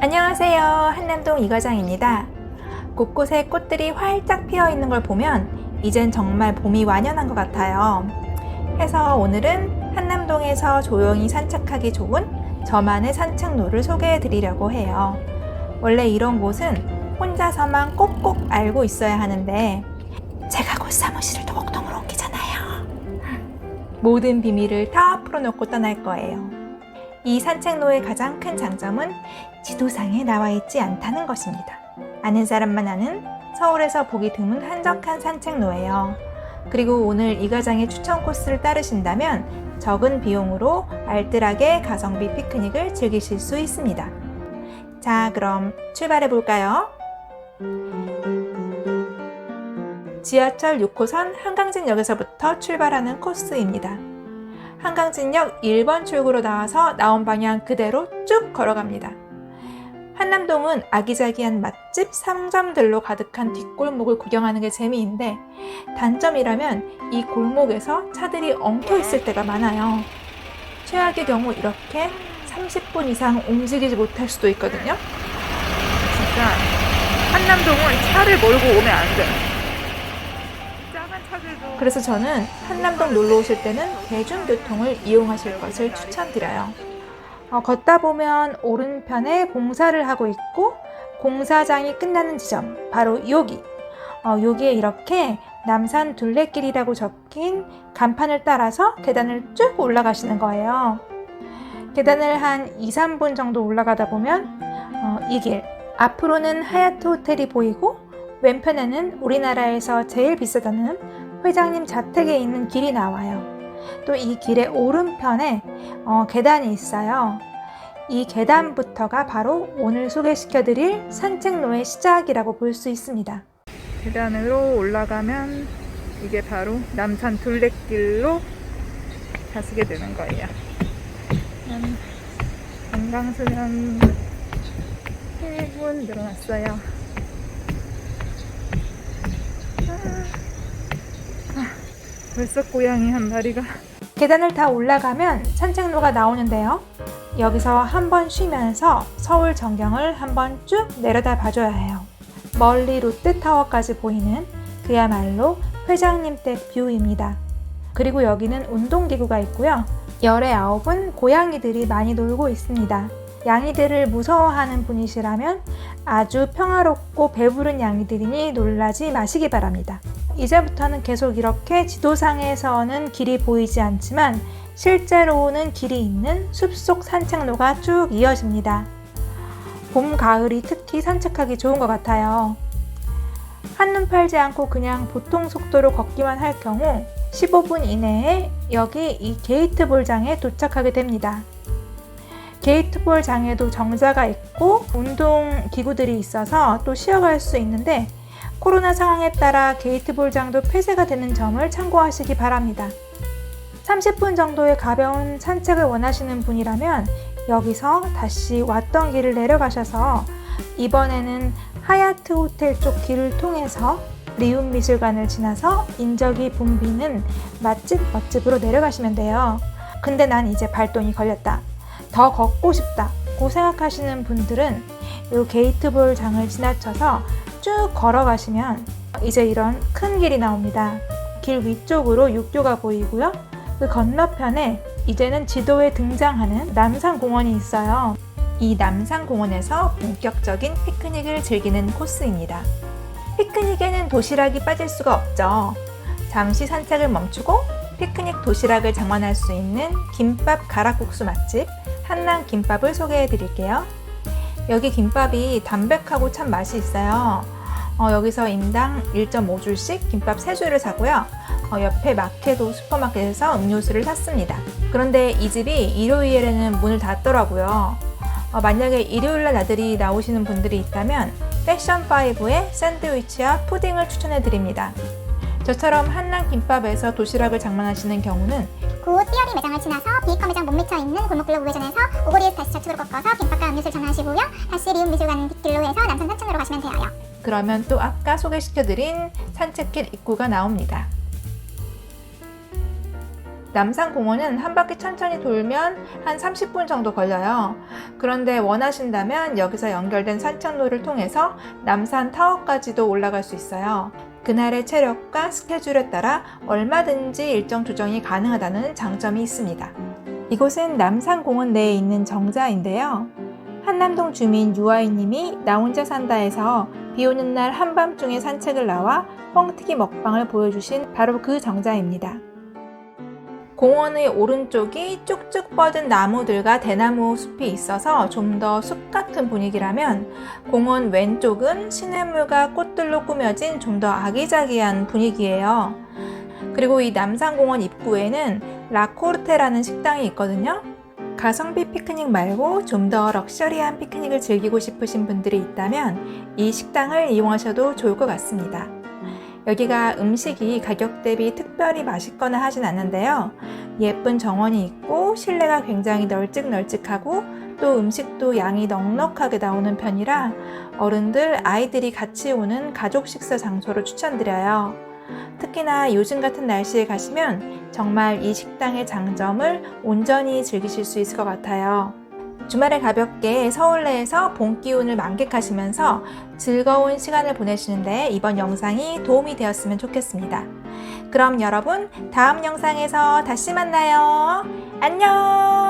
안녕하세요. 한남동 이과장입니다. 곳곳에 꽃들이 활짝 피어 있는 걸 보면 이젠 정말 봄이 완연한 것 같아요. 해서 오늘은 한남동에서 조용히 산책하기 좋은 저만의 산책로를 소개해 드리려고 해요. 원래 이런 곳은 혼자서만 꼭꼭 알고 있어야 하는데 제가 곧 사무실을 도곡동으로 옮기잖아요. 모든 비밀을 다 풀어놓고 떠날 거예요. 이 산책로의 가장 큰 장점은 지도상에 나와 있지 않다는 것입니다. 아는 사람만 아는 서울에서 보기 드문 한적한 산책로예요. 그리고 오늘 이 과장의 추천 코스를 따르신다면 적은 비용으로 알뜰하게 가성비 피크닉을 즐기실 수 있습니다. 자, 그럼 출발해 볼까요? 지하철 6호선 한강진역에서부터 출발하는 코스입니다. 한강진역 1번 출구로 나와서 나온 방향 그대로 쭉 걸어갑니다. 한남동은 아기자기한 맛집, 상점들로 가득한 뒷골목을 구경하는 게 재미인데 단점이라면 이 골목에서 차들이 엉켜 있을 때가 많아요. 최악의 경우 이렇게 30분 이상 움직이지 못할 수도 있거든요. 진짜 한남동은 차를 몰고 오면 안 돼. 그래서 저는 한남동 놀러 오실 때는 대중교통을 이용하실 것을 추천드려요. 걷다 보면 오른편에 공사를 하고 있고 공사장이 끝나는 지점, 바로 여기에 이렇게 남산 둘레길이라고 적힌 간판을 따라서 계단을 쭉 올라가시는 거예요. 계단을 한 2-3분 정도 올라가다 보면 이 길, 앞으로는 하얏트 호텔이 보이고 왼편에는 우리나라에서 제일 비싸다는 회장님 자택에 있는 길이 나와요. 또 이 길의 오른편에 계단이 있어요. 이 계단부터가 바로 오늘 소개시켜드릴 산책로의 시작이라고 볼 수 있습니다. 계단으로 올라가면 이게 바로 남산 둘레길로 가시게 되는 거예요. 관광수면 1분 늘어났어요. 벌써 고양이 한 마리가. 계단을 다 올라가면 산책로가 나오는데요. 여기서 한번 쉬면서 서울 전경을 한번 쭉 내려다 봐줘야 해요. 멀리 롯데타워까지 보이는 그야말로 회장님 댁 뷰입니다. 그리고 여기는 운동기구가 있고요. 열의 9은 고양이들이 많이 놀고 있습니다. 양이들을 무서워하는 분이시라면 아주 평화롭고 배부른 양이들이니 놀라지 마시기 바랍니다. 이제부터는 계속 이렇게 지도상에서는 길이 보이지 않지만 실제로는 길이 있는 숲속 산책로가 쭉 이어집니다. 봄, 가을이 특히 산책하기 좋은 것 같아요. 한눈 팔지 않고 그냥 보통 속도로 걷기만 할 경우 15분 이내에 여기 이 게이트볼장에 도착하게 됩니다. 게이트볼 장에도 정자가 있고 운동기구들이 있어서 또 쉬어갈 수 있는데 코로나 상황에 따라 게이트볼장도 폐쇄가 되는 점을 참고하시기 바랍니다. 30분 정도의 가벼운 산책을 원하시는 분이라면 여기서 다시 왔던 길을 내려가셔서 이번에는 하얏트 호텔 쪽 길을 통해서 리움미술관을 지나서 인적이 붐비는 맛집으로 내려가시면 돼요. 근데 난 이제 발동이 걸렸다, 더 걷고 싶다 고 생각하시는 분들은 이 게이트볼 장을 지나쳐서 쭉 걸어가시면 이제 이런 큰 길이 나옵니다. 길 위쪽으로 육교가 보이고요. 그 건너편에 이제는 지도에 등장하는 남산공원이 있어요. 이 남산공원에서 본격적인 피크닉을 즐기는 코스입니다. 피크닉에는 도시락이 빠질 수가 없죠. 잠시 산책을 멈추고 피크닉 도시락을 장만할 수 있는 김밥 가락국수 맛집 한남김밥을 소개해 드릴게요. 여기 김밥이 담백하고 참 맛이 있어요. 여기서 인당 1.5줄씩 김밥 3줄을 사고요. 옆에 마케도 슈퍼마켓에서 음료수를 샀습니다. 그런데 이 집이 일요일에는 문을 닫더라고요. 만약에 일요일날 나들이 나오시는 분들이 있다면 패션5의 샌드위치와 푸딩을 추천해 드립니다. 저처럼 한남김밥에서 도시락을 장만하시는 경우는 곧 삐어리 매장을 지나서 비이커 매장 못 미쳐 있는 골목길로 우회전해서 오거리에서 다시 좌측으로 꺾어서 김밥과 음료수를 전화하시고요. 다시 리움미술 가는 뒷길로 해서 남산 산책로로 가시면 돼요. 그러면 또 아까 소개시켜드린 산책길 입구가 나옵니다. 남산공원은 한 바퀴 천천히 돌면 한 30분 정도 걸려요. 그런데 원하신다면 여기서 연결된 산책로를 통해서 남산타워까지도 올라갈 수 있어요. 그날의 체력과 스케줄에 따라 얼마든지 일정 조정이 가능하다는 장점이 있습니다. 이곳은 남산공원 내에 있는 정자인데요. 한남동 주민 유아이님이 나 혼자 산다에서 비 오는 날 한밤중에 산책을 나와 뻥튀기 먹방을 보여주신 바로 그 정자입니다. 공원의 오른쪽이 쭉쭉 뻗은 나무들과 대나무 숲이 있어서 좀 더 숲 같은 분위기라면 공원 왼쪽은 시냇물과 꽃들로 꾸며진 좀 더 아기자기한 분위기예요. 그리고 이 남산공원 입구에는 라코르테라는 식당이 있거든요. 가성비 피크닉 말고 좀 더 럭셔리한 피크닉을 즐기고 싶으신 분들이 있다면 이 식당을 이용하셔도 좋을 것 같습니다. 여기가 음식이 가격 대비 특별히 맛있거나 하진 않는데요. 예쁜 정원이 있고 실내가 굉장히 널찍널찍하고 또 음식도 양이 넉넉하게 나오는 편이라 어른들, 아이들이 같이 오는 가족 식사 장소로 추천드려요. 특히나 요즘 같은 날씨에 가시면 정말 이 식당의 장점을 온전히 즐기실 수 있을 것 같아요. 주말에 가볍게 서울 내에서 봄 기운을 만끽하시면서 즐거운 시간을 보내시는데 이번 영상이 도움이 되었으면 좋겠습니다. 그럼 여러분 다음 영상에서 다시 만나요. 안녕!